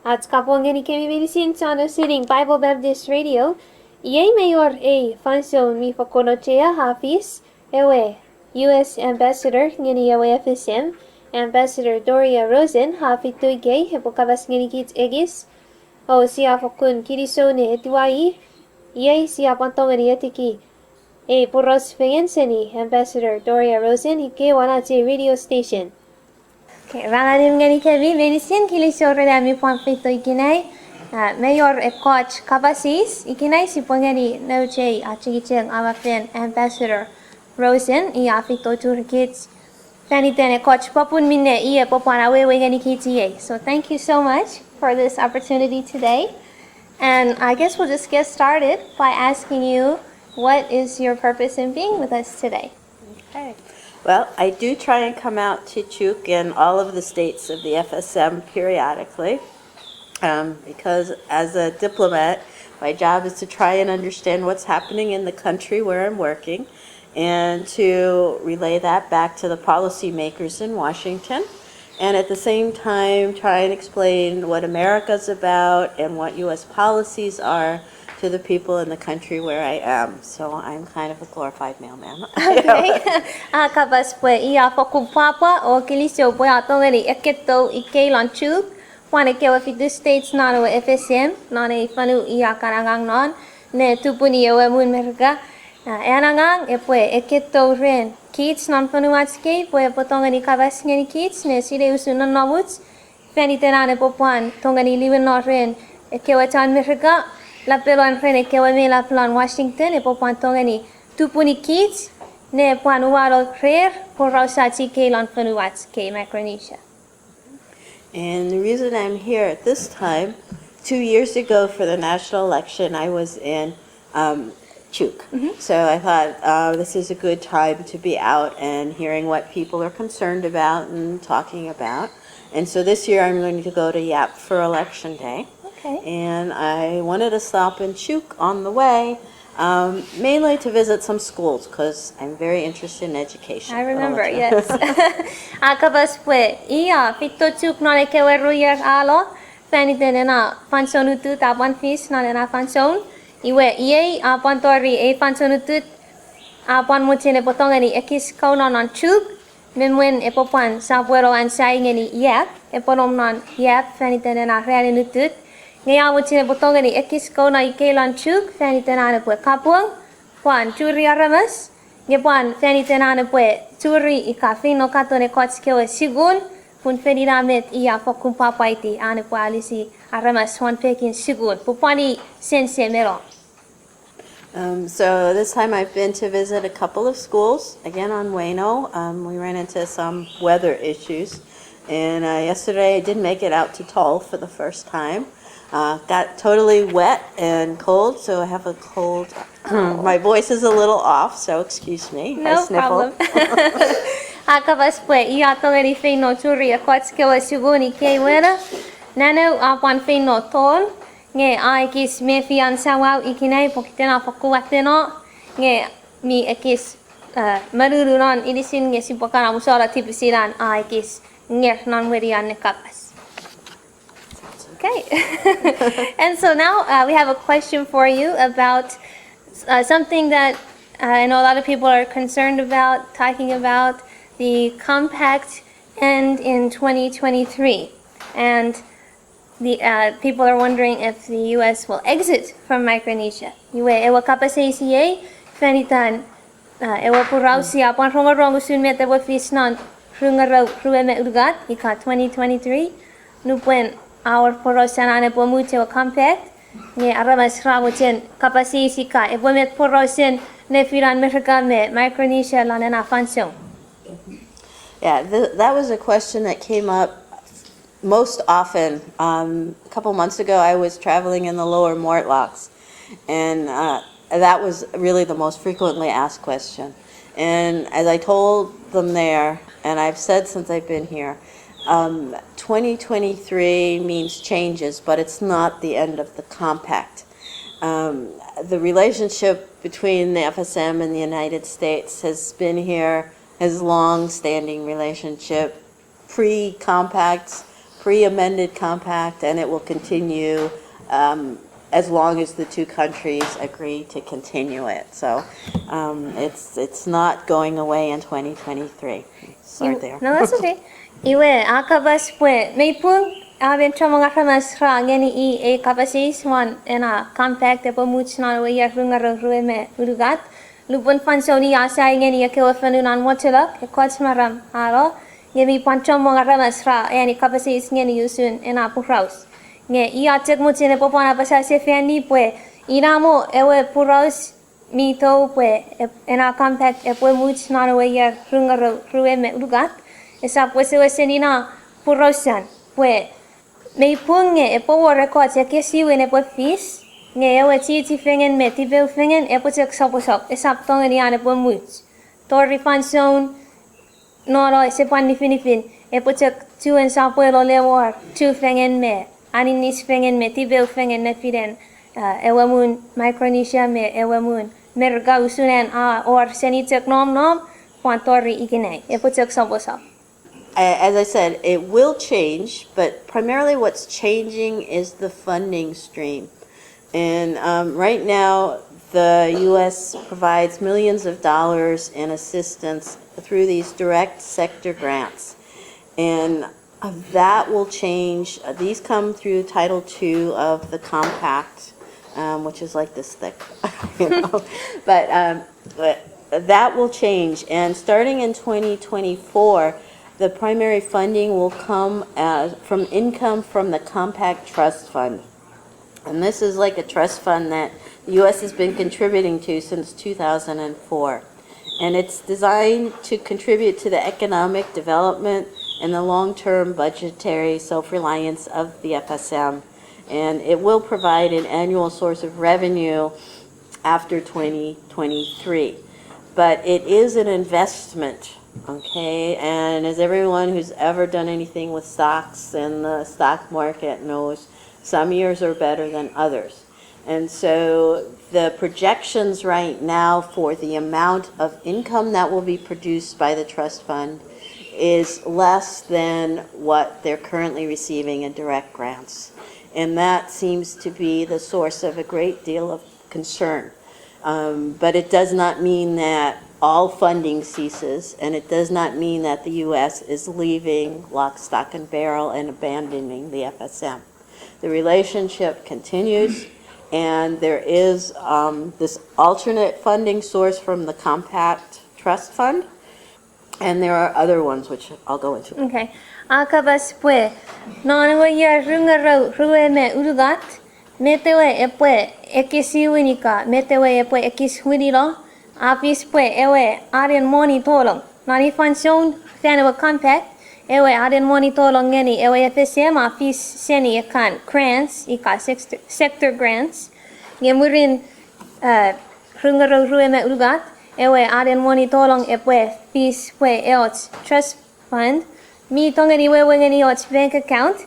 At kapongeni kemi medisin channel sitting Bible Baptist Radio. Ye mayor a fanso mi fakonochea Hafiz, ewe, U.S. Ambassador ngeni ewe FSM, Ambassador Doria Rosen, Hafi tuigay, hepokabas ngeni kits egis, o siya fakun Kilisou ne etiwai, ye siya pantongani etiki. A Puros Fayenseni, Ambassador Doria Rosen, Hike Wanati radio station. Okay, ranganim ngani kebi, medisin Kilisou redami pon feito Ikenai, Mayor e coach kabasis, Ikenai si pongani noche achigicheng amafen Ambassador Rosen, I afito to kids. Taniten e coach papun minne ie popana we ngani kiti. So thank you so much for this opportunity today. And I guess we'll just get started by asking you, what is your purpose in being with us today? Okay. Well, I do try and come out to Chuk in all of the states of the FSM periodically, because as a diplomat, my job is to try and understand what's happening in the country where I'm working, and to relay that back to the policymakers in Washington, and at the same time try and explain what America's about and what U.S. policies are to the people in the country where I am. So I'm kind of a glorified mailman. Okay. Kabas pwe iya pokupapa o Kilisou pwe atongani eketo ikelan Chuk. Wane kewa fitu states nano FSM nane fanu iya karangang non ne tupuni ewe mun merga. Enangang epwe eketo ren kich non fanu atske pwe potongani kabas ngani kich ne side usunan namuts. Feni tenane popuan tongani liwen no ren ekewa chan merga. La pelon rene kewa me la plan Washington e popuan tongani tupuni kich ne puan uwalo krer por rausati ke lan fanuats ke Micronesia. And the reason I'm here at this time, 2 years ago for the national election, I was in Chuk. So I thought this is a good time to be out and hearing what people are concerned about and talking about. And so this year I'm going to go to Yap for Election Day. Okay. And I wanted to stop in Chuk on the way, mainly to visit some schools because I'm very interested in education. I remember, yes. Akabas pwe iya fito Chuk no le kewe ruyer alo fani tenena fansonutut apan fis no le na fanson iwe iye apan tori e fansonutut apan mutine potongani ekis kaunon on Chuk memwen e popan sapuero ansai ngeni yap e ponom non yap fani tenena reali nutut ngaya mutine potongani ekis kauna ikelan Chuk fani tenana pwe kapuang puan churi aramas nge puan fani tenana pwe churi I kafino katone kotskewe sigun pun feni ramet iya fokum papaiti ane pwe alisi aramas wan pekin sigun pupani sense mero. So this time I've been to visit a couple of schools, again on Wayno. We ran into some weather issues, and yesterday I did make it out to Tull for the first time. Got totally wet and cold, so I have a cold. My voice is a little off, so excuse me. No I sniffle. problem. Akabas pwe iya tongani feino churi kotskewe siguni ke wera nano apan feino tol nge aikis me fian sawau Ikenai pokitena fokuateno nge mi ekis marurunon ilisin nge sipokana musora tipisiran aikis nger non werian nekapas. Okay. And so now we have a question for you about something that I know a lot of people are concerned about, talking about the compact end in 2023. And the people are wondering if the U.S. will exit from Micronesia. Iwe ewa kapasasiye fenitan ewa purausi apan rongo sun mete ewa fisnan rungaro rueme urgat ika 2023 nupuen our porosanane pomute ewa compact ne aramas ramuchen kapasasi ka ewa met porosen ne firan merga me Micronesia lanena fansong. Yeah, that was a question that came up most often. A couple months ago, I was traveling in the lower Mortlocks, and that was really the most frequently asked question. And as I told them there, and I've said since I've been here, 2023 means changes, but it's not the end of the compact. The relationship between the FSM and the United States has been here, has long-standing relationship, pre-compacts, pre-amended compact, and it will continue as long as the two countries agree to continue it. So it's not going away in 2023. Start there. No, that's okay. Iwe akabas pwe meipung aben mga ramas ra ngeni e kabasis wan ena compact e pomuch na we ya runga ruwe me urugat lupon pansoni asai ngeni ya kewa fanunan motelak e kwats maram aro ngemi panchom mga ramas ra eni kabasis ngeni yusun ena puraus nge ia tek mutene popana basa se feni pwe inamo ewe puraus mito pwe ena compact e pomuch na we ya runga ruwe me urugat esa pues se nina purosan pwe me punge e po record ya que si wene po fis nge ewe ti fengen me ti be fengen e po tek saposop esa tong ni ane po much tori fanson no ro se pan ni finifin e po tek tu en sa puelo le war tu fengen me ani nis fengen me ti be fengen ne fiden ewe mun Micronesia me ewe mun merga usunen a or senitek nom tori Ikenai e po tek saposop. As I said, it will change, but primarily what's changing is the funding stream. And right now, the U.S. provides millions of dollars in assistance through these direct sector grants. And that will change. These come through Title II of the Compact, which is like this thick, you know. But that will change. And starting in 2024, the primary funding will come from income from the Compact Trust Fund. And this is like a trust fund that the U.S. has been contributing to since 2004. And it's designed to contribute to the economic development and the long-term budgetary self-reliance of the FSM. And it will provide an annual source of revenue after 2023. But it is an investment. Okay, and as everyone who's ever done anything with stocks and the stock market knows, some years are better than others. And so the projections right now for the amount of income that will be produced by the trust fund is less than what they're currently receiving in direct grants. And that seems to be the source of a great deal of concern. But it does not mean that all funding ceases, and it does not mean that the U.S. is leaving lock, stock, and barrel and abandoning the FSM. The relationship continues, and there is this alternate funding source from the Compact Trust Fund, and there are other ones which I'll go into. Okay. Akabas pwe nanawa ya runga ruwe me urugat metewe epwe ekisiwinika metewe epwe ekiswinilo apis pwe ewe aren moni tolong nani fanson fanawa compact ewe aren moni tolong ngeni ewe FSM apis seni ekan grants ika sector grants ngemurin runga ruwe me urugat ewe aren moni tolong epwe pis pwe eots trust fund mi tongani wewe ngeni ots bank account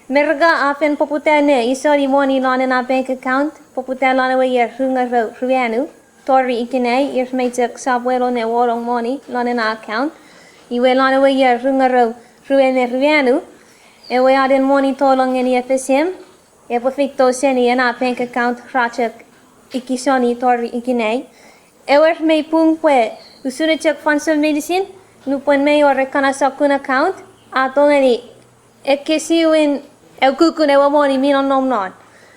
merga apen poputane isori moni lana na bank account poputane lana we yer runga ruanu tori Ikenai ir meitek sabwelo ne wolong moni lana na account iwe lana we yer runga ruanu ewe aden moni tolong ngeni FSM e po feito seni na bank account rachek ikisoni tori Ikenai ewe mei pung pwe usune check funds of medicine nupon mei or rekana sakun account atongani ekisiwin ekukun ewa moni minon nom non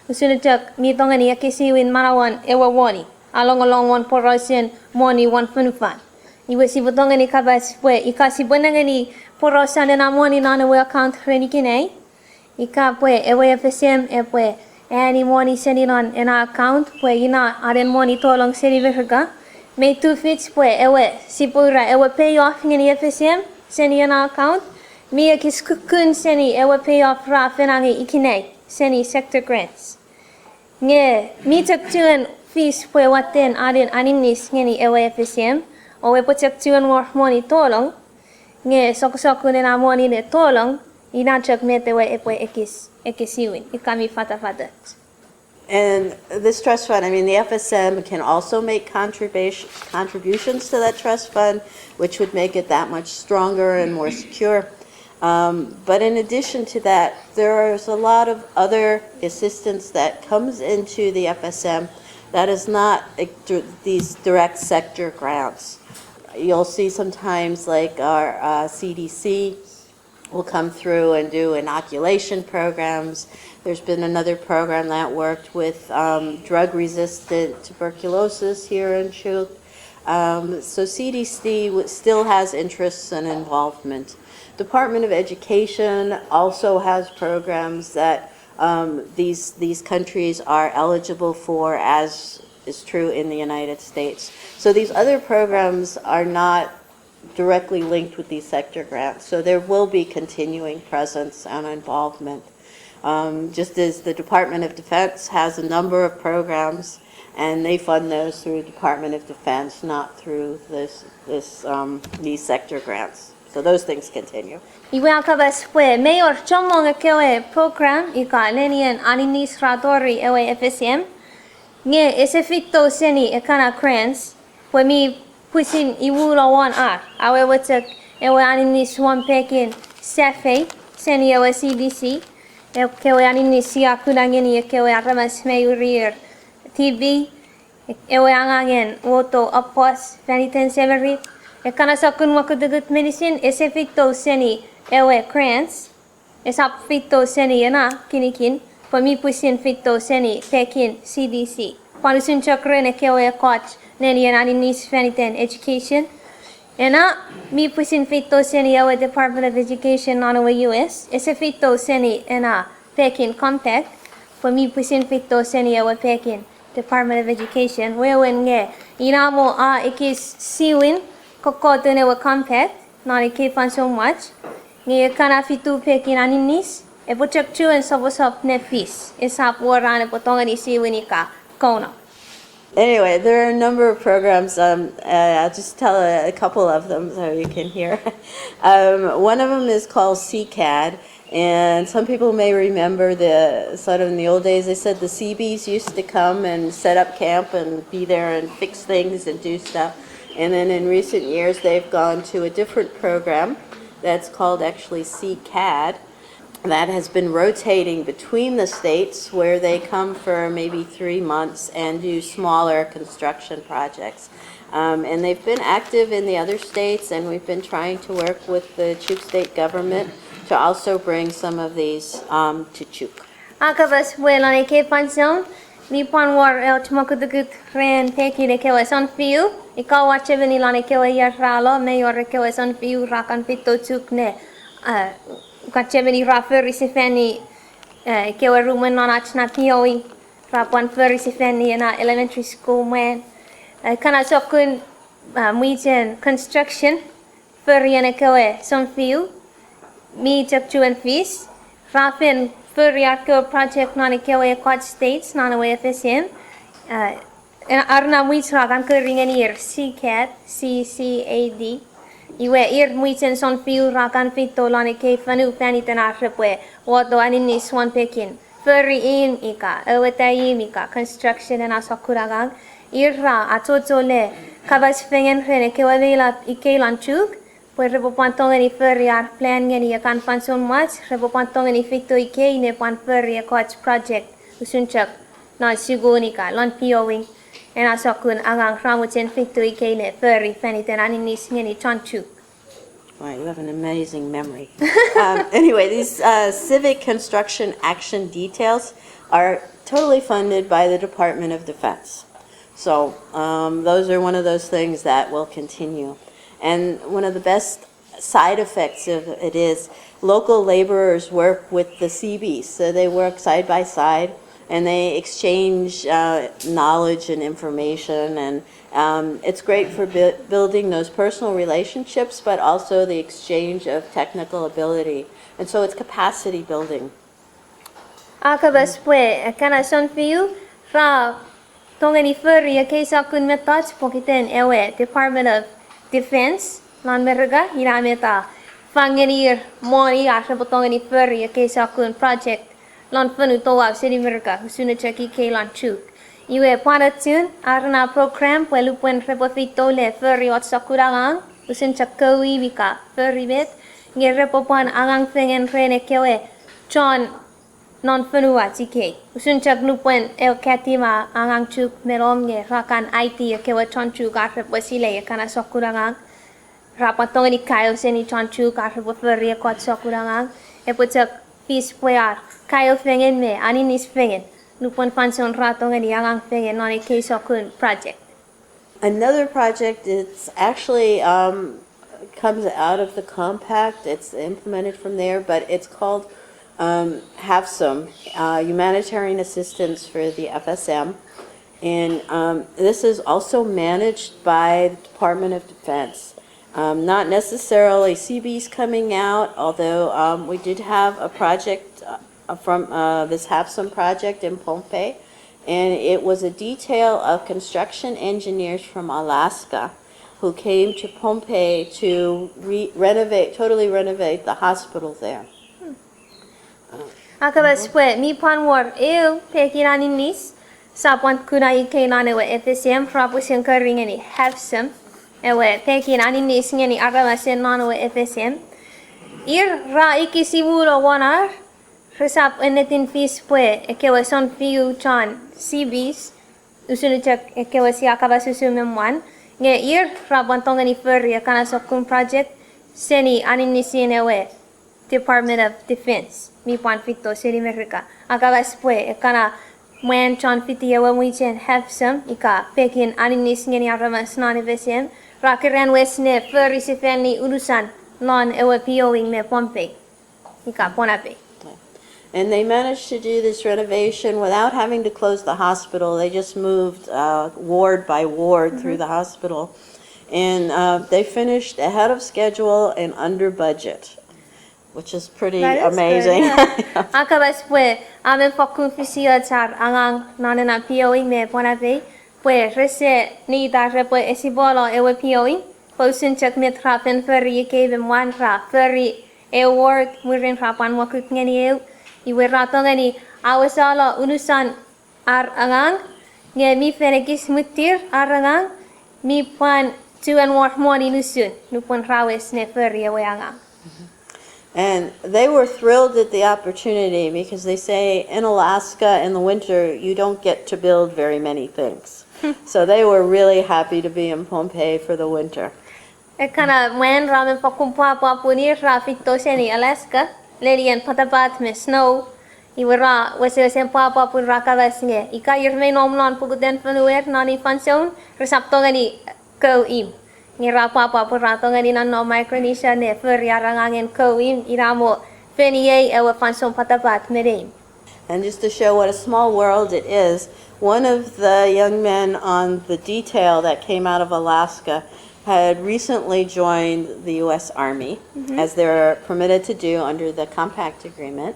usune check mi tongani ekisiwin marawan ewa woni along one porosin moni one funufan iwe sibotongani kabas pwe ikasi bonangani porosan na moni non ewa account renikinei ika pwe ewa FSM epwe any moni seninon ena account pwe ina aren moni tolong seri verga may two fits pwe ewe sipura ewe pay off ngani FSM seni ena account mi akis kukun seni ewe pay off ra fenangi Ikenai seni sector grants nge mi taktuan fees pwe waten aren animnis ngani ewe FSM o we taktuan worth money tolong nge sok na money ne tolong ina chak metewe epwe ekisiwin ikami fata. And this trust fund, I mean, the FSM can also make contributions to that trust fund, which would make it that much stronger and more secure. But in addition to that, there's a lot of other assistance that comes into the FSM that is not these direct sector grants. You'll see sometimes like our CDC will come through and do inoculation programs. There's been another program that worked with drug-resistant tuberculosis here in Chuk. So CDC still has interests and involvement. Department of Education also has programs that these countries are eligible for, as is true in the United States. So these other programs are not directly linked with these sector grants. So there will be continuing presence and involvement. Just as the Department of Defense has a number of programs, and they fund those through Department of Defense, not through these sector grants. So those things continue. Iwe akabas pwe mayor chomong kewe program ika lenian administratori ewe FSM nge esefito seni ekana grants pwe mi pusin iwula wan awe watak ewe administwan pekin sefe seni ewe CDC kewe administia kunangeni kewe aramas mayurir TV ewe angangen woto apos vaniten severit ekana sakun wakudugut medicine esefito seni ewe grants esap fito seni yana kinikin pami pusin fito seni pekin CDC panusun chakrene kewe coach neni yana nis vaniten education ena mi pusin fito seni ewe Department of Education on the US esefito seni ena pekin compact pami pusin fito seni ewe pekin Department of Education wewe nge inamo ikis siwin kokotene wa compact not a fan so much nge kana fitu pekin aninis e bochak chu and sobosop nefis isap warane potongani siwinika kono. Anyway, there are a number of programs. I'll just tell a couple of them so you can hear. One of them is called CCAD, and some people may remember the sort of in the old days they said the CBs used to come and set up camp and be there and fix things and do stuff. And then in recent years they've gone to a different program that's called actually CCAD. That has been rotating between the states where they come for maybe 3 months and do smaller construction projects. And they've been active in the other states, and we've been trying to work with the Chuk state government to also bring some of these to Chuk. Akabas welane ke pansion ni panwar el tmokudugut ren peki de kewe son fiu ikawa chebeni lane kewe yaralo mayor kewe son fiu rakan fito Chuk ne Kachemeni raferi sifeni kewe rumen nonach na pioi rapan feri sifeni na elementary school man kana sokun muichen construction feri na kewe son fiu mi chakchuan fees rafen feri arko project na kewe quad states na we FSM arna muitra kan keringenir CCAD Iwe muiten son fiu rakan fito lane ke fanu fani tana repwe wodo anini swan pekin feri in ika ewetai mika construction na sakuragang irra atotole kabas fengen rene ke wavela ikelan Chuk pues repopantong ni feri ar plan ngeni akan fanson match repopantong ni fito ike ne pan feri coach project usunchak na sigunika lon piowing and asokun agang ramuchen fito ike ne feri fani tana anini ngeni chan Chuk. Wow, you have an amazing memory. Anyway, these civic construction action details are totally funded by the Department of Defense. So those are one of those things that will continue. And one of the best side effects of it is local laborers work with the CBs. So they work side by side and they exchange knowledge and information, and it's great for building those personal relationships, but also the exchange of technical ability, and so it's capacity building. Akabas pwe kana son fiu ra tongeni feri kesa kun metats pokiten ewe Department of Defense lan merga hirameta fangenir moni asha potongeni feri kesa kun project lan fanu towa seri merga usuna chaki ke lan Chuk iwe paratun arna program pelupuen repofito le feri ot sakuragang usun chakawi bika feri bet nge repopan angang fengen rene kewe John non fenua tike usun chak nupen el katima angang chuk melom nge rakan IT kewe chon chu ka repasile kana sokurangang rapatong ni kayo seni chon chu ka repaferi kot sokurangang epochak pis puar kayo fengen me aninis fengen nupen fanson ratong ni angang fengen non e case okun project. Another project, it's actually comes out of the compact. It's implemented from there, but it's called FSM, Humanitarian Assistance for the FSM. And this is also managed by the Department of Defense. Not necessarily CBs coming out, although we did have a project from this FSM project in Pohnpei. And it was a detail of construction engineers from Alaska who came to Pohnpei to totally renovate the hospital there. Akabas pwe mi panwar eu pekiranin nis sapon kuna Ikenai we FSM proposition karing ni FSM ewe pekiranin nis ngeni agamasen non we FSM ra ikisibulo wanar resap enetin fis pwe ekewe son fiu chan CBs usunuchak ekewe si akabas usumemwan nge rabantong ni feri kana sokun project seni aninisi ewe Department of Defense mi pan fito seri America akabas pwe kana mwen chan fiti ewe mwichen FSM ika pekin aninis ngeni aramas non FSM rakiran wesne feri sifeni urusan non ewe POing me Pohnpei ika Pohnpei. And they managed to do this renovation without having to close the hospital. They just moved ward by ward through the hospital. And they finished ahead of schedule and under budget, which is pretty amazing. Akabas pwe amen fokun fisio char angang nanena POing me Pohnpei pwe rese ni da repwe esibolo ewe POing posun chak metrafen feri ke bemwan ra feri e ward murin rapan wakuk ngeni eu iwe ratong ni awasala unusan angang nge mi fenekis mutir angang mi pan tuan war moni nusun nupon rawes ne feri ewe angang. And they were thrilled at the opportunity because they say in Alaska in the winter you don't get to build very many things. So they were really happy to be in Pohnpei for the winter. Ekana mwen ramen pakumpa papunir rafito seni Alaska lelian patabat me snow iwara wese papa pun rakavas nge ika yirme nomnon puguden fanuer nani fanson resapto ngani ko im ngira papa pun rato ngani nan no Micronesia ne fer yarangangen ko im iramo fenie ewa fanson patabat merem. And just to show what a small world it is, one of the young men on the detail that came out of Alaska had recently joined the U.S. Army, as they're permitted to do under the compact agreement,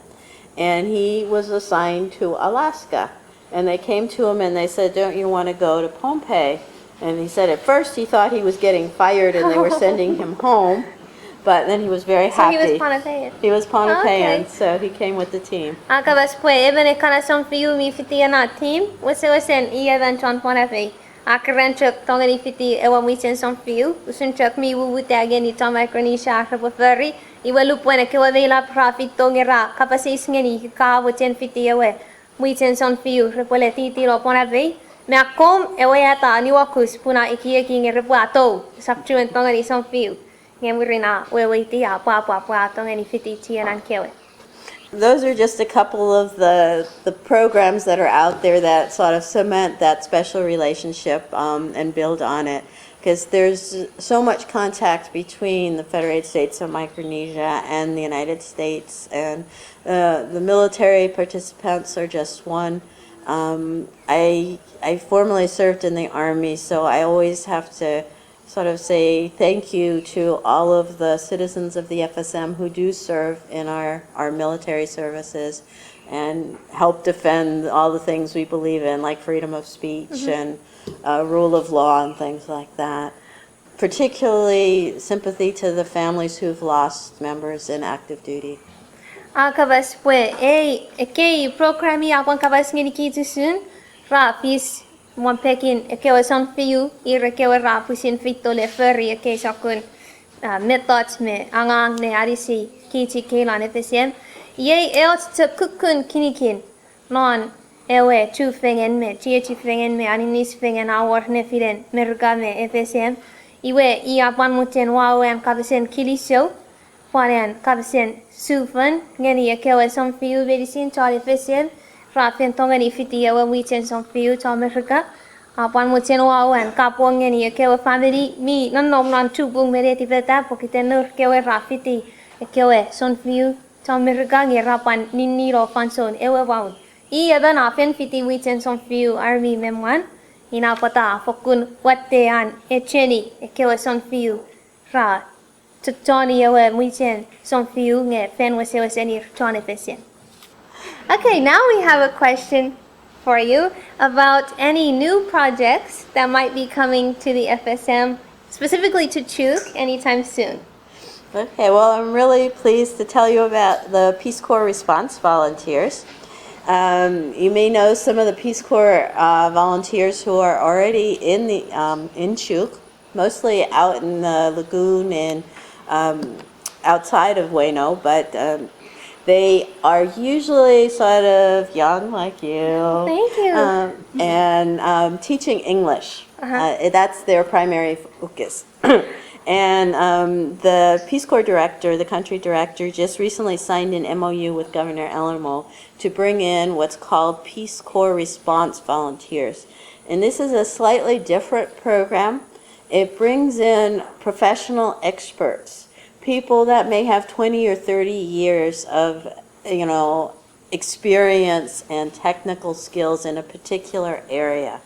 and he was assigned to Alaska. And they came to him and they said, "Don't you want to go to Pohnpei?" And he said at first he thought he was getting fired and they were sending him home, but then he was very happy. So he was Pohnpeian? He was Pohnpeian, Okay. so he came with the team. Akabas pwe even ekana son fiu mi fiti na team wesen iya dan chon Pohnpei. Akaran chuk tongani fiti ewa mwichen son fiu usun chuk mi wuwute ageni to Micronesia akrabo ferry iwa lupwene kewa vela profit tongera kapasis ngeni ka wuten fiti ewe mwichen son fiu repole titi lo Pohnpei me akom ewe yata ni wakus puna ikie ki ngerepo ato sakchuen tongani son fiu ngemurina wewe ti apa tongani fiti tianan kewe. Those are just a couple of the programs that are out there that sort of cement that special relationship and build on it. Because there's so much contact between the Federated States of Micronesia and the United States, and the military participants are just one. I formerly served in the Army, so I always have to sort of say thank you to all of the citizens of the FSM who do serve in our military services and help defend all the things we believe in, like freedom of speech and rule of law and things like that. Particularly sympathy to the families who've lost members in active duty. Akabas pwe kei programi akwan kabas ngeni kitusun rapis mon pekin ekewa son fiu ira kewa rapusin fito le ferry eke sakun methods me angang ne arisi kich kelan FSM ye else to kukun kinikin non ewe chu fengen me chi fengen me aninis fengen awar ne filen merga me FSM iwe iapan muten wawen kabisen Kilisou Paren kabisen sufan ngeni akewe som fiu medisin chal FSM rafen tongani fiti ewe wichen som fiu chal merga apan muten wawen kapong ngeni akewe family mi nanom nan chubung mereti beta pokiten nur kewe rafiti akewe son fiu chal merga nge rapan nini ro fanson ewe waun I ada na fen fiti wichen som fiu army memwan ina pata fokun watean echeni akewe son fiu ra Johnny ewe wichen som fiu nge fen wase ni John FSM. Okay, now we have a question for you about any new projects that might be coming to the FSM, specifically to Chuk, anytime soon. Okay, well, I'm really pleased to tell you about the Peace Corps response volunteers. You may know some of the Peace Corps volunteers who are already in Chuk, mostly out in the lagoon and outside of Ueno, but they are usually sort of young like you. Thank you. And teaching English. That's their primary focus. And the Peace Corps director, the country director, just recently signed an MOU with Governor Ellermo to bring in what's called Peace Corps response volunteers. And this is a slightly different program. It brings in professional experts, people that may have 20 or 30 years of, experience and technical skills in a particular area.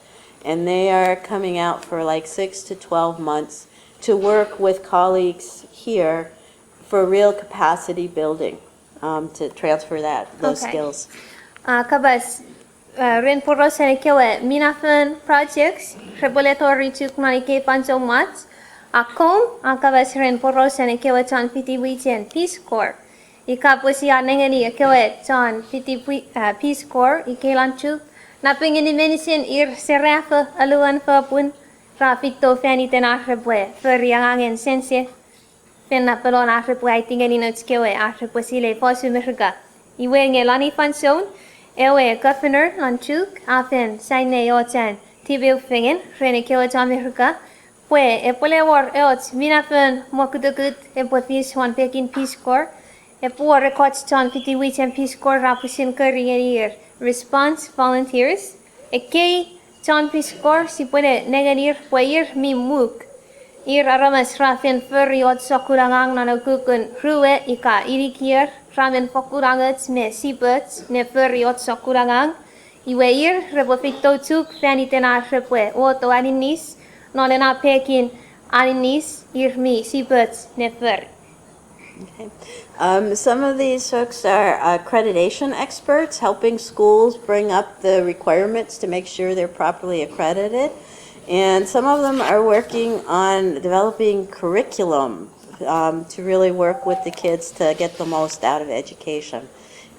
And they are coming out for like 6 to 12 months to work with colleagues here for real capacity building, to transfer those skills. Kabas ren poro kewe minafan projects rebolatory chuk manike pancho mats akom kabas ren poro kewe chan piti wichen Peace Corps ikapusi anengeni kewe chan piti Peace Corps ikelan chuk napingini menisin ir serafa aluan fapun Rafito fani tena repwe feri angen sense fena pelon repwe tingeni notes kewe repwe sile fosu merga iwe ngelani fanson ewe governor lanchuk afen saine yochan tibil fingen rene kewe tamerga pwe epole war eot minafen mokudukut epofis wan pekin Peace Corps epo records chan piti wichen Peace Corps rapusin career response volunteers ekei John Peace Corps si puede neganir pueir mi muk. Ir aramas rafen feri ot sokurangang nanagukun ruwe ika irikir ramen fokurangets me sibets ne feri ot sokurangang. Iwe ir rebo feito tuk fani tena repwe oto aninis nonena pekin aninis ir mi sibets ne feri. Okay. Some of these folks are accreditation experts, helping schools bring up the requirements to make sure they're properly accredited. And some of them are working on developing curriculum to really work with the kids to get the most out of education.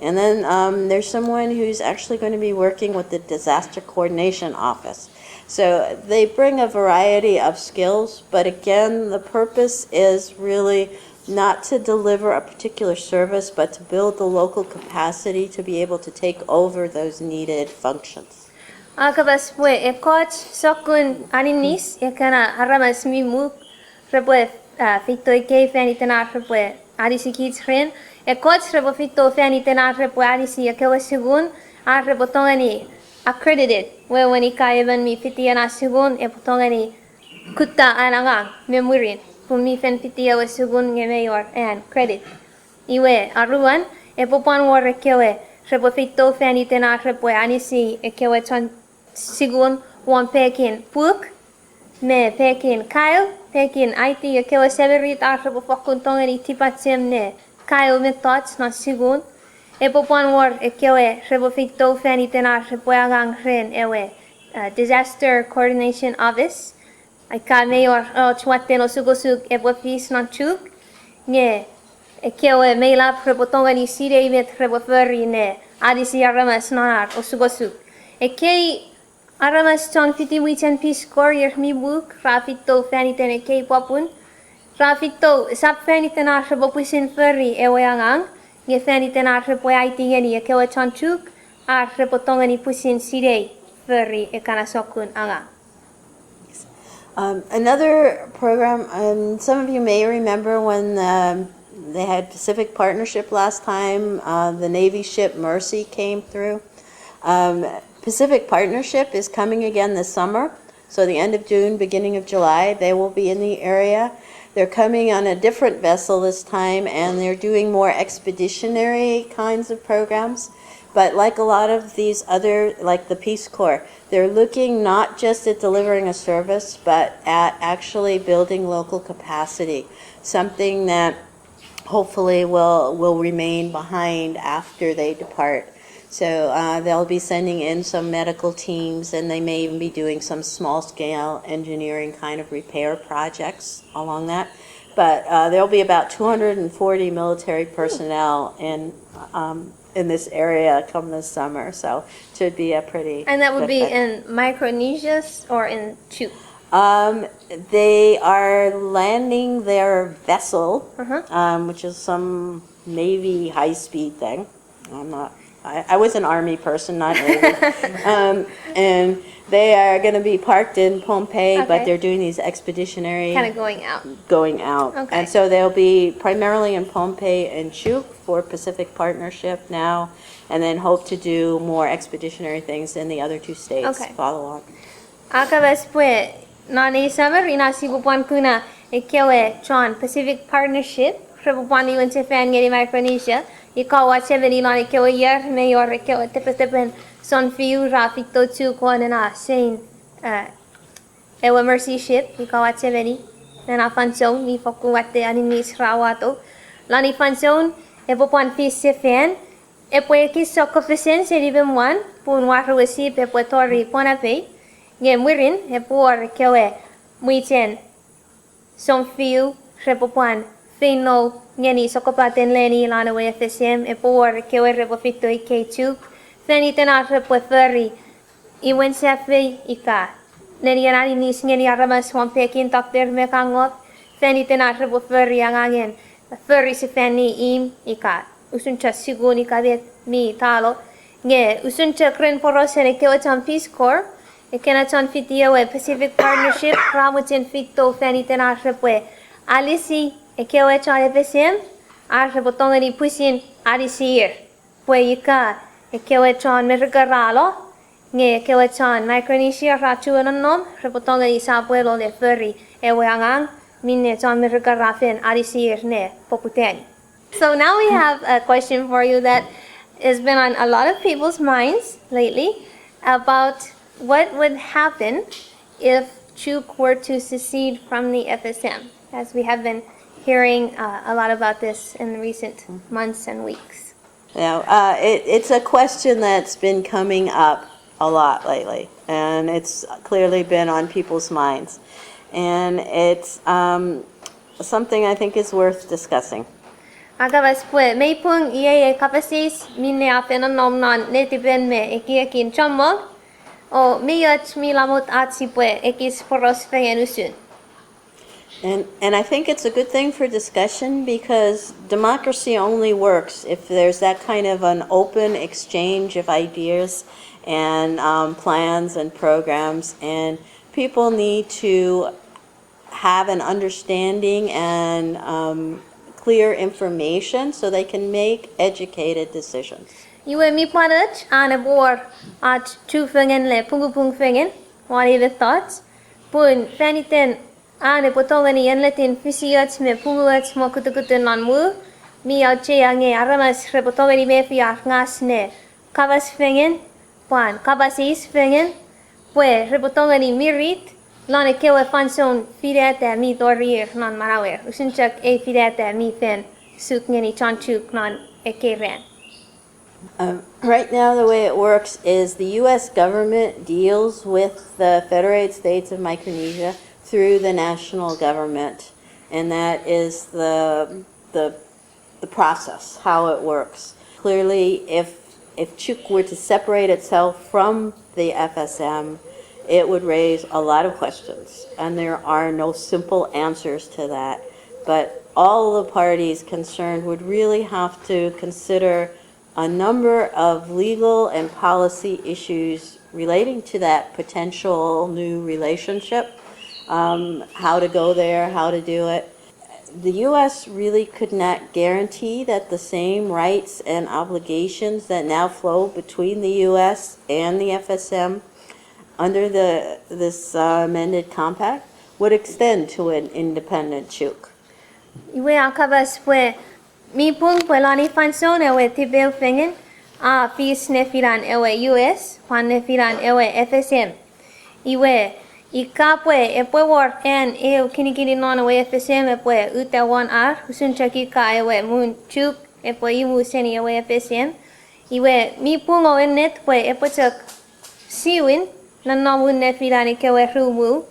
And then there's someone who's actually going to be working with the Disaster Coordination Office. So they bring a variety of skills, but again, the purpose is really not to deliver a particular service, but to build the local capacity to be able to take over those needed functions. Akabas pwe ekot sokun aninis ekana haramas mimuk repwe feito ike fani tena repwe arisi kitren ekot repwe feito fani tena repwe arisi ekewe segun repotongani accredited we when ikayeban mi fitiana segun epotongani kutta ananga memurin Pumi fen piti awe sugun nge mayor and credit. Iwe aruan epopan war kewe repo fito fani tena repo anisi kewe chan sigun wan pekin puk me pekin Kyle pekin IT kewe severit repo fakun tongani tipatsem ne Kyle me tots na sigun epopan war kewe repo fito fani tena repo agang ren ewe Disaster Coordination Office. Ika mayor chwate no sugosug epofis non chuk nge kewe mailap repotongani sire met repoferi ne adisi aramas nonar o sugosug kei aramas chon fiti wichen Peace Corps yer mi book rafito fani tene kei popun Rafito, sap feniten arrebo pusin furry eweangang, ye feniten arrebo aitingeni e kewa chanchuk, arrebo tongani pusin sirei furry e kanasokun anga. Another program, some of you may remember when they had Pacific Partnership last time, the Navy ship Mercy came through. Pacific Partnership is coming again this summer, so the end of June, beginning of July, they will be in the area. They're coming on a different vessel this time, and they're doing more expeditionary kinds of programs. But like a lot of these other, like the Peace Corps, they're looking not just at delivering a service, but at actually building local capacity, something that hopefully will remain behind after they depart. So they'll be sending in some medical teams, and they may even be doing some small-scale engineering kind of repair projects along that. But there'll be about 240 military personnel in this area come this summer, so it should be a pretty. And that would be fit. in Micronesia or in Chuuk? They are landing their vessel, which is some Navy high-speed thing. I was an Army person, not Navy. And they are going to be parked in Pohnpei, but Okay. they're doing these expeditionary Kind of going out. going out. Okay. And so they'll be primarily in Pohnpei and Chuuk for Pacific Partnership now, and then hope to do more expeditionary things in the other two states Okay. follow on. Akabespwe, nani summer ina sibupan kuna ekewe John Pacific Partnership, rebupan iwan se fan ngeri Micronesia, ikawa seveni nani kewe yer mayor kewe tepen son fiu rafito tu kwanana sein ewa mercy ship ikawa seveni nana fanson ni fokuwate animis rawato lani fanson ebupan fi se fan epwe ki sokofisen se ribemwan pun warwesi epwe tori ponape nge murin epor kewe muiten son fiu rebupan feino ngeni sokopaten leni lana we FSM epor kewe repofito K2 feni tena repwe furry iwen sefe ika neni anani nis ngeni arama swampekin takter mekangop feni tena repwe furry angangen furry se feni im ika usuncha siguni kadet mi talo nge usuncha kren porosene kewe tan Peace Corps ekena tan fitia we Pacific Partnership ramutin fito feni tena repwe alisi ekewe chan FSM arre tongani pusin arisir puika ekewe chan mergaralo nge ekewe chan Micronesia rachuanom repotongani sa pueblo de furry ewe angang minne chan mergarafen arisir ne poputeni. So now we have a question for you that has been on a lot of people's minds lately about what would happen if Chuuk were to secede from the FSM, as we have been hearing a lot about this in recent months and weeks. It's a question that's been coming up a lot lately, and it's clearly been on people's minds. And it's something I think is worth discussing. Agavaspue, may pung iye kapasis minne afenanom non netiben me ekiakin chamog o miyat milamot atsipue ekis poros feyenusun. And I think it's a good thing for discussion, because democracy only works if there's that kind of an open exchange of ideas and plans and programs, and people need to have an understanding and clear information so they can make educated decisions. Iwe mi panach anabor at chu fengen le pungu pung fengen. What are your thoughts? Pun feniten ane potongani enletin fisiat me punguat mo kutukutun non mu mi auche ange aramas repotongani me fiar ngas ne kavas fengen pan kavasis fengen pue repotongani mirit lane kewe fanson firete mi dorir non marawer usinchak e firete mi fen suk ngeni chanchuk non ekeren. Right now, the way it works is the U.S. government deals with the Federated States of Micronesia through the national government, and that is the process, how it works. Clearly, if Chuuk were to separate itself from the FSM, it would raise a lot of questions, and there are no simple answers to that. but all the parties concerned would really have to consider a number of legal and policy issues relating to that potential new relationship, how to go there, how to do it. The U.S. really could not guarantee that the same rights and obligations that now flow between the U.S. and the FSM under this amended compact would extend to an independent chuk. Iwe akabas pwe mi pung pwe lani fanson ewe tibel fengen a fis nefiran ewe US pan nefiran ewe FSM. Iwe ika pwe epwe work and eu kinikini non ewe FSM epwe utawan ar husun chakika ewe mun chuk epwe imu seni ewe FSM. Iwe mi pung o net pwe epwe chak siwin nan namun nefiran ikewe rumu.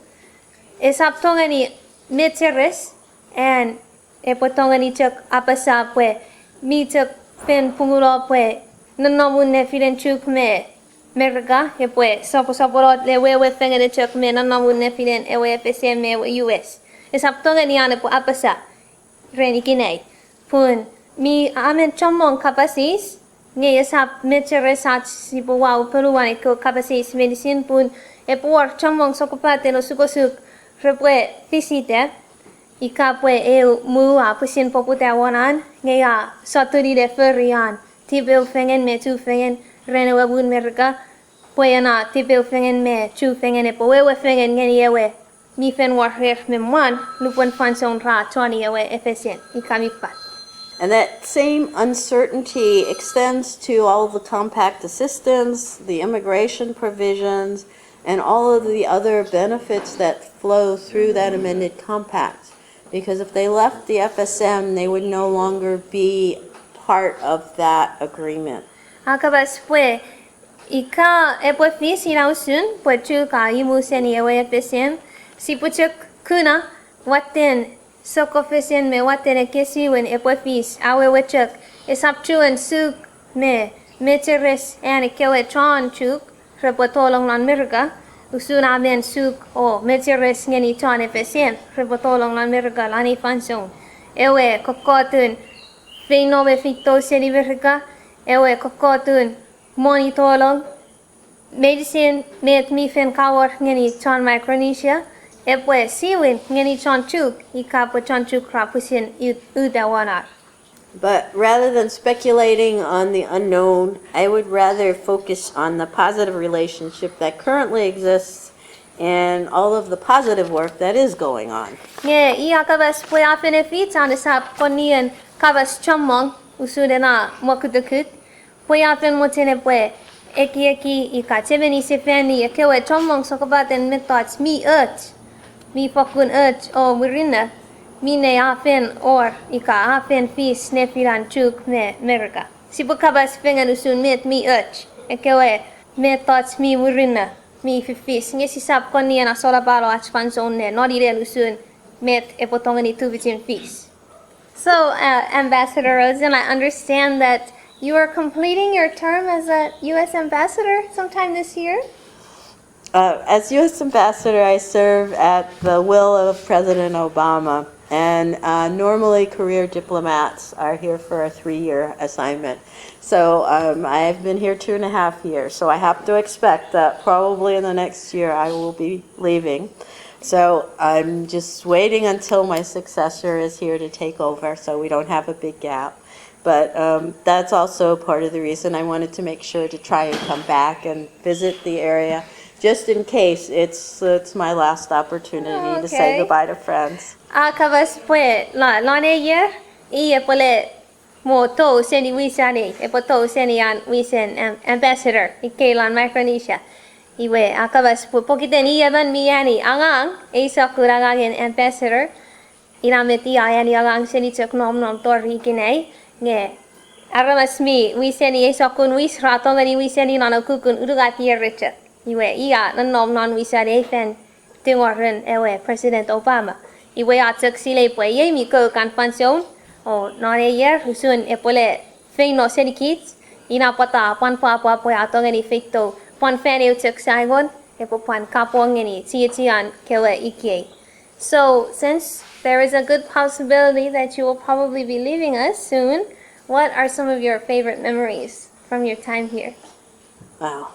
Esap tongani meteres and epotongani chak apasa pwe mi chak pen pungulo pwe nanamun ne filen chuk me merga epwe saporot lewe fengene chak me nanamun ne filen ewe FSM ewe US. Esap tongani ane po apasa reni Ikenai pun mi amen chomong kapasis nge esap meteres at sipo wow peruan eko kapasis medicine pun epor chomong sokopate no sukosuk repwe visite ika pwe eu mu a pusin poputa wanan ngeya saturi de ferian tibel fengen me tu fengen rene wabun merga pwe na tibel fengen me tu fengen e pwe we fengen ngeni ewe mi fen war ref me man lupon fanson ra toni ewe FSN ika mi pat. And that same uncertainty extends to all of the compact assistance, the immigration provisions, and all of the other benefits that flow through that amended compact. Because if they left the FSM, they would no longer be part of that agreement. Akabas pwe ika epwe fis ilausun pwe chuka imu seni ewe FSM si puchuk kuna waten soko FSM me waten ekesi wen epwe fis awe wechuk esap chuan suk me meteres and kewe tron chuk repotolong lan merga usun amen suk o meteres ngeni tron FSM repotolong lan merga lani fanson ewe kokotun feino be feito seni merga ewe kokotun monitolong medicine met mi fen kawar ngeni tron Micronesia epwe siwin ngeni tron chuk ikapo tron chuk rapusin udawanar. But rather than speculating on the unknown, I would rather focus on the positive relationship that currently exists and all of the positive work that is going on. Nge iya kabas pwe afene fitan isap konian kabas chomong usudena mokudukut pwe afen motene pwe eki ika chebeni sefeni ekewe chomong sokobaten metots mi mi fokun o wirina mine afen or ika afen fis nefiran chuk me merga sibukabas fengan usun met mi ekewe metots mi wirina mi fifis ngesi sap konian asola balo achfanson ne nodire usun met epotongani tuvitin fis. So Ambassador Rosen, I understand that you are completing your term as a U.S. ambassador sometime this year? As U.S. ambassador, I serve at the will of President Obama, and normally career diplomats are here for a 3-year assignment. So I've been here 2.5 years, so I have to expect that probably in the next year I will be leaving. So I'm just waiting until my successor is here to take over so we don't have a big gap. But that's also part of the reason I wanted to make sure to try and come back and visit the area, just in case it's my last opportunity to say goodbye to friends. Kabas pwe la ne year I pole mo to seni wisani epoto seni an wisen ambassador ikelan Micronesia. Iwe akabas po pokiten iyaban miyani angang isa kuragagen ambassador irameti ayani angang seni chok nom tor Ikenai nge aramas mi wiseni isa kun wis ratongani wiseni nana kukun urugati richa iwe iya nan nom non wisani fen tingoren ewe President Obama iwe atak sile po ye mi ko kan pansion o nore yer husun epole feino seni kich ina pata pan pa atongani feito pan fan eu tuk Saigon epo pan kapong ngeni tian kewe ike So, since there is a good possibility that you will probably be leaving us soon, what are some of your favorite memories from your time here? Wow.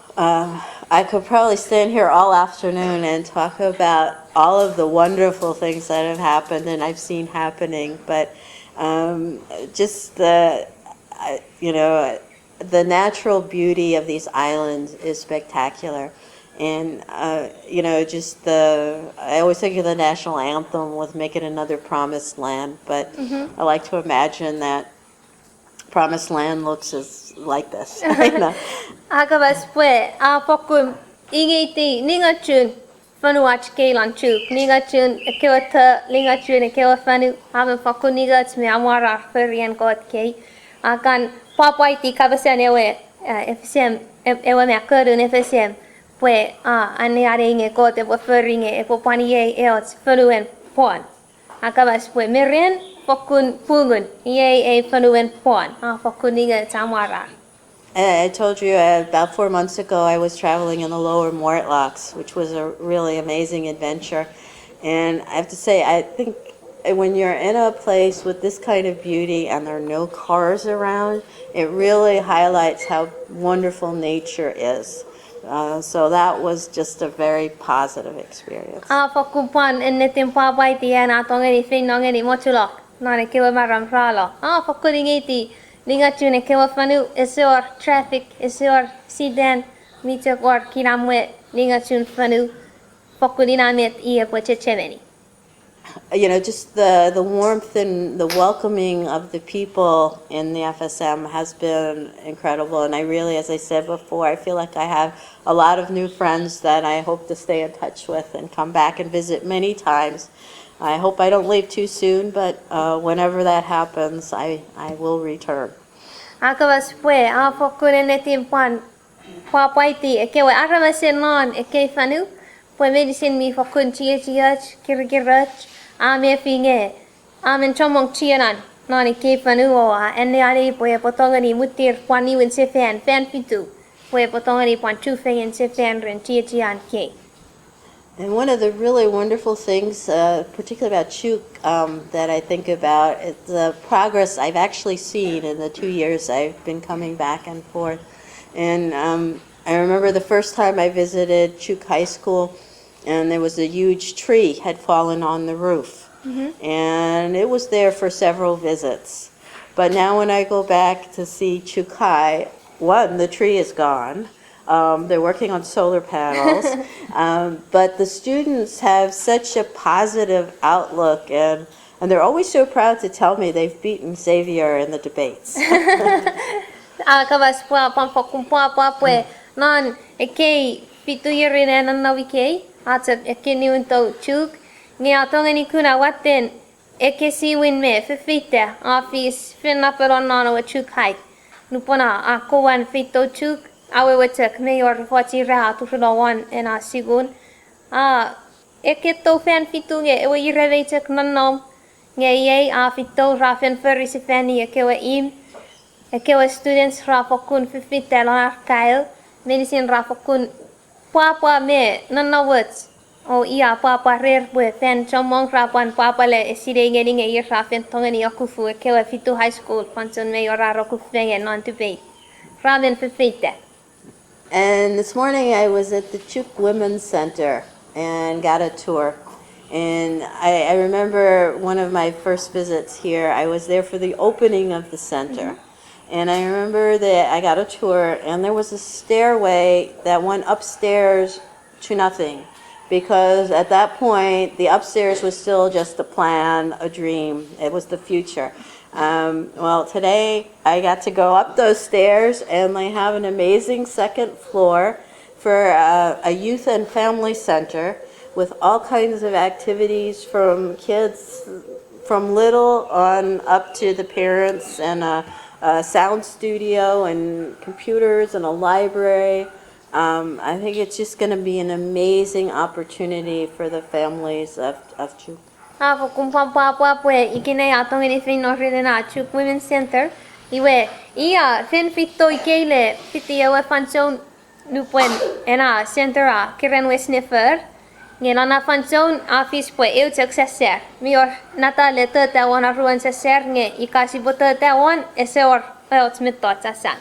I could probably stand here all afternoon and talk about all of the wonderful things that have happened and I've seen happening, but just the natural beauty of these islands is spectacular. And, I always think of the national anthem with Make It Another Promised Land, but I like to imagine that Promised Land looks like this. Agabas pue a pokum igiti ninga chun fanu ach kelan chuk ninga chun ekewata linga chun ekewa fanu hamen poku niga tsme amara ferian got ke akan papaiti kabasan ewe FSM ewe me akurun FSM pue ane are inge got e feringe e popani e eots fanuen pon agabas pue merian pokun pungun ye e fanuen pon pokun niga tamara. I told you about 4 months ago I was traveling in the lower Mortlocks, which was a really amazing adventure. And I have to say, I think when you're in a place with this kind of beauty and there are no cars around, it really highlights how wonderful nature is. So that was just a very positive experience. Fokupan en netim papai tian atong eni fin nong eni motulok. Nane kewa maram ralo. Fokudingiti. Linga tune kewa fanu esor traffic esor sidan mitok or kinamwe linga tune fanu fokudina met ia pochechemeni. Just the warmth and the welcoming of the people in the FSM has been incredible. And I really, as I said before, I feel like I have a lot of new friends that I hope to stay in touch with and come back and visit many times. I hope I don't leave too soon, but whenever that happens, I will return. Akabas pue fokune netim pan papaiti ekewa aramasen non eke fanu pue medicine mi fokun chiach kirgirach ame finge amen chomong chianan non eke fanu o enne ari pue potongani mutir pani wen se fan fitu pue potongani pan chu fen se fan ren chiachian ke. And one of the really wonderful things, particularly about Chuk, that I think about is the progress I've actually seen in the 2 years I've been coming back and forth. And I remember the first time I visited Chuk High School, and there was a huge tree had fallen on the roof. And it was there for several visits. But now when I go back to see Chuk High, one, the tree is gone. They're working on solar panels, but the students have such a positive outlook, and they're always so proud to tell me they've beaten Xavier in the debates. Akabas pua pampokumpa pue non eke pitu yirine nanawike atap eke niunto chuk ngi atongani kuna waten eke si win me fifita office finaperon nono chuk hike nupona akowan feito chuk awe wetek mayor foti ra tu wan en a sigun eke to fan fitu nge ewe yirevetek nanom nge ye a fito ra fen feri si fani eke we im eke we students ra fokun fifita lon arkail medicine ra fokun papa me nanawet o ia papa rer bue fen chomong ra pan papa le eside ngeni nge ye ra fen tongani akufu eke we fitu high school panson mayor ra rokufenge non debate ra men fifita. And this morning I was at the Chuk Women's Center and got a tour. And I remember one of my first visits here, I was there for the opening of the center. And I remember that I got a tour and there was a stairway that went upstairs to nothing. Because at that point, the upstairs was still just a plan, a dream. It was the future. Well, today I got to go up those stairs and they have an amazing second floor for a youth and family center with all kinds of activities from kids from little on up to the parents and a sound studio and computers and a library. I think it's just going to be an amazing opportunity for the families of Chuk. Ikenai atong ini fin norre na Chuk Women's Center. Iwe ia fin fito ikele fiti awe fanson nupuen ena center a kiren we sniffer Nge lana fanzone afis pwe eu chak sa ser. Mior nata letter ta wan aruan sa ser nge ikasi bota ta wan eseor eot mitot sa san.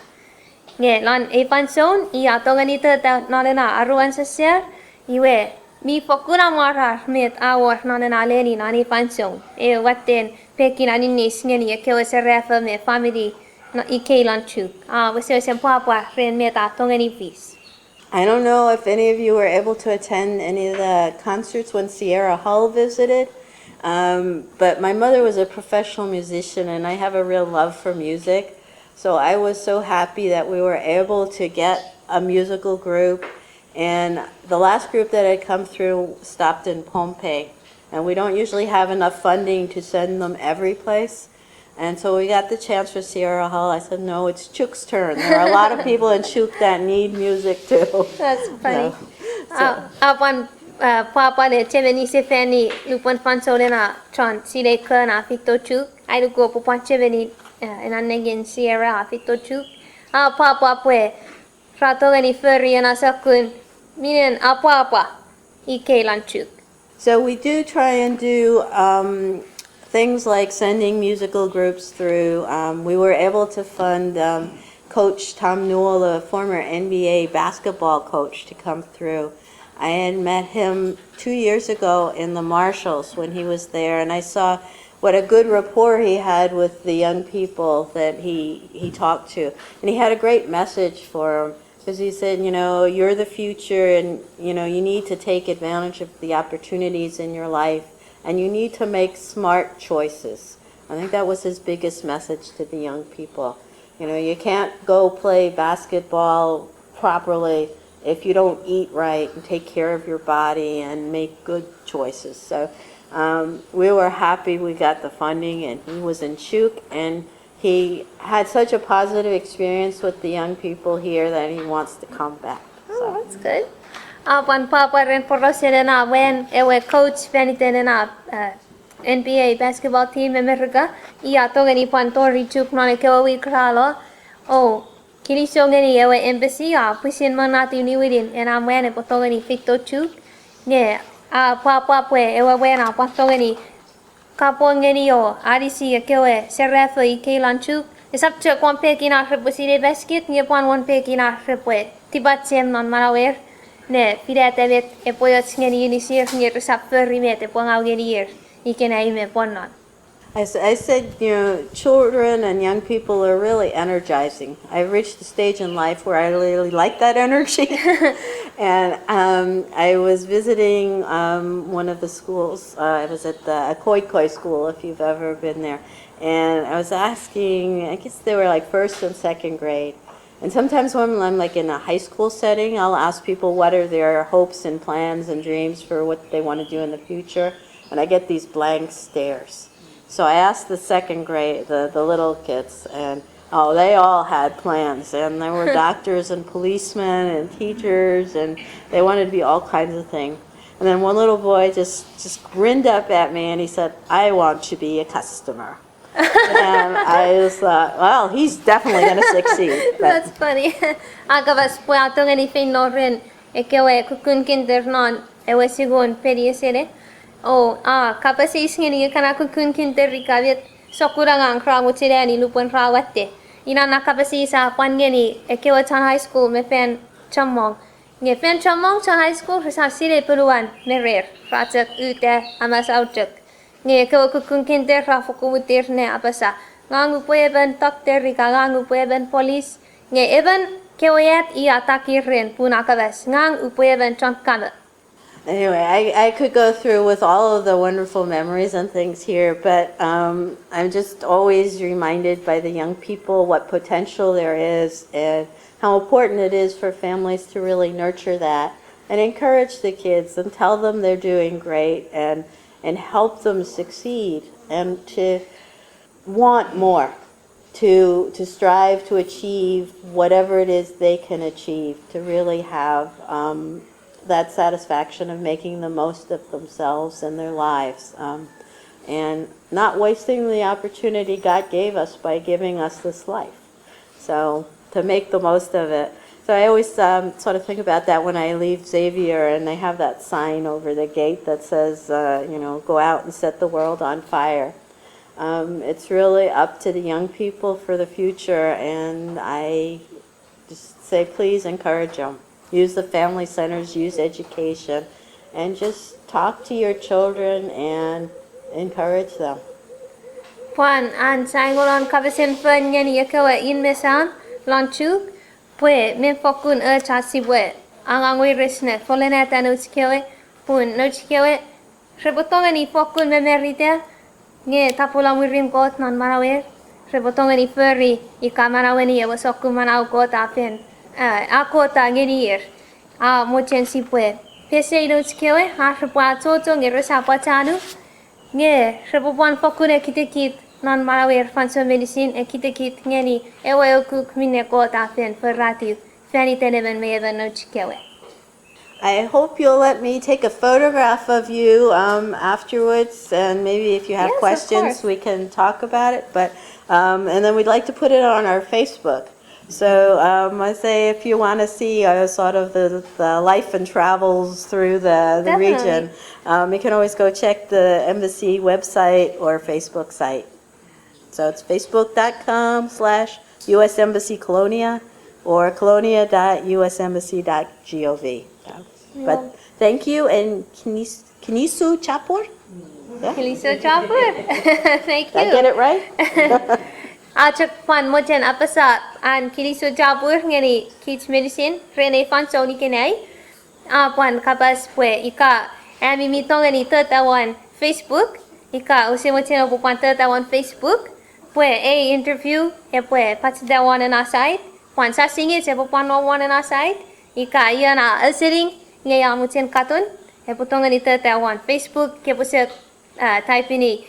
Nge lan e fanzone I atongan ita ta nalena aruan sa ser iwe mi fokuna marar met awor nalena leni nani fanzone. E watten pekin aninis ngeni kewa sa refa me family na ikelan chuk. Wase papa ren met atongan ipis. I don't know if any of you were able to attend any of the concerts when Sierra Hull visited, but my mother was a professional musician and I have a real love for music. So I was so happy that we were able to get a musical group. And the last group that had come through stopped in Pohnpei. And we don't usually have enough funding to send them every place. And so we got the chance for Sierra Hull. I said, no, it's Chuk's turn. There are a lot of people in Chuk that need music too. That's funny. Apan papa le cheveni se feni lupan fansolena tron si le kana fito Chuk. I do go pupan cheveni en anegen Sierra fito Chuk. Papa pwe rato gani feri na sakun minen apa ikelan Chuk. So we do try and do things like sending musical groups through. We were able to fund Coach Tom Newell, a former NBA basketball coach, to come through. I had met him 2 years ago in the Marshalls when he was there, and I saw what a good rapport he had with the young people that he talked to. And he had a great message for them, because he said, you know, you're the future, and, you know, you need to take advantage of the opportunities in your life. And you need to make smart choices. I think that was his biggest message to the young people. You know, you can't go play basketball properly if you don't eat right and take care of your body and make good choices. So we were happy we got the funding, and he was in Chuk, and he had such a positive experience with the young people here that he wants to come back. Oh, that's good. Apan papa ren porosena na when ewe coach venitena na NBA basketball team America iya to gani pantori chuk na kewa wi kralo oh Kilisou ngeni ewe embassy pusin manati ni widin and am when poto gani feito chuk nge papa pwe ewe wena poto gani kapo ngeni yo adisi kewe serafo ikelan chuk isap chuk kon pekina repusile basket nge pan one pekina repwe tibat sem non marawer ne pirata vet epwe ngeni inisir nge chapur rimete pongau ngeni Ikenai me ponon. I said, you know, children and young people are really energizing. I've reached a stage in life where I really like that energy. And I was visiting one of the schools. I was at the Ikenai school, if you've ever been there. And I was asking, I guess they were like first and second grade. And sometimes when I'm like in a high school setting, I'll ask people what are their hopes and plans and dreams for what they want to do in the future. And I get these blank stares. So I asked the second grade, the little kids, and they all had plans. And there were doctors and policemen and teachers, and they wanted to be all kinds of things. And then one little boy just grinned up at me, and he said, I want to be a customer. And I just thought, well, he's definitely going to succeed. That's funny. Agavas po ato nga ni Fain Lauren, ekewe kukun kinder non, ewe sigon periesere. Kapasis nga ni kana kukun kinder rikabit, sokurang ang krang utire ni lupon rawatte. Ina nakapasis sa pan nga ni, ekewe chan high school, me fen chamong. Nga fen chamong chan high school, sa sile peluan, merer, ratsak ute, amas outchak. Nga kewa kukun kinder rafuku utir ne apasa. Ngangu po eben dokter rika, ngangu po eben polis. Nga eben kewayat I atakir rin puna kabas. Ngangu po eben chonk kama. Anyway, I could go through with all of the wonderful memories and things here, but I'm just always reminded by the young people what potential there is and how important it is for families to really nurture that and encourage the kids and tell them they're doing great and help them succeed and to want more, to strive to achieve whatever it is they can achieve, to really have that satisfaction of making the most of themselves and their lives, and not wasting the opportunity God gave us by giving us this life. So to make the most of it. So I always sort of think about that when I leave Xavier and they have that sign over the gate that says, go out and set the world on fire. It's really up to the young people for the future, and I just say please encourage them. Use the family centers, use education, and just talk to your children and encourage them. Juan, an saingolon kabesin fen ngeni yakawa in mesan lanchuk pue men fokun chasi bue angangui resne folena tanuchkewe pun nochkewe rebotongani fokun memerita nge tapula wirim got non marawe rebotongani feri ikamaraweni yawasoku manau got apen akota ngenier a mochen si pue pese nochkewe ha repwa toto ngeresa patanu nge rebopan fokune kitekit non marawer fanso medicine e kitekit ngeni ewe okuk mine got apen ferratiu fani teneven meven nochkewe. I hope you'll let me take a photograph of you afterwards, and maybe if you have Yes, of questions, course. we can talk about it. But and then we'd like to put it on our Facebook. So I say if you want to see sort of the life and travels through the Definitely. region, you can always go check the embassy website or Facebook site. So it's facebook.com/US Embassy Colonia or colonia.usembassy.gov. But thank you, and Kilisou chapur? Yeah. Kilisou chapur. Thank Did I you. get it right? Achak pan mochen apasat an Kilisou chapur ngeni kich medicine rene fan so Ikenai. Pan kapas pue ika ami mitong ngeni tertawan Facebook. Ika usi mochen opupan tertawan Facebook. Pue interview pue patidawan na site. Pan sa singit se opupan one na site. Ika iya na auseling ngaya mochen katon. Putong ngeni tertawan Facebook ke pusat type ini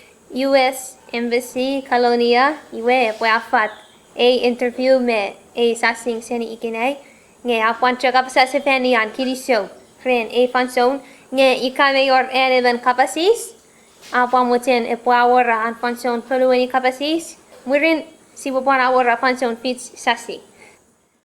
US Embassy Colonia iwe pue afat interview me sasing seni Ikenai nge apan cakap sa sefani an Kilisou ren fanson nge ikame yor even kapasis apa mochen power an fanson pelueni kapasis murin si bupan awara fanson fits sasi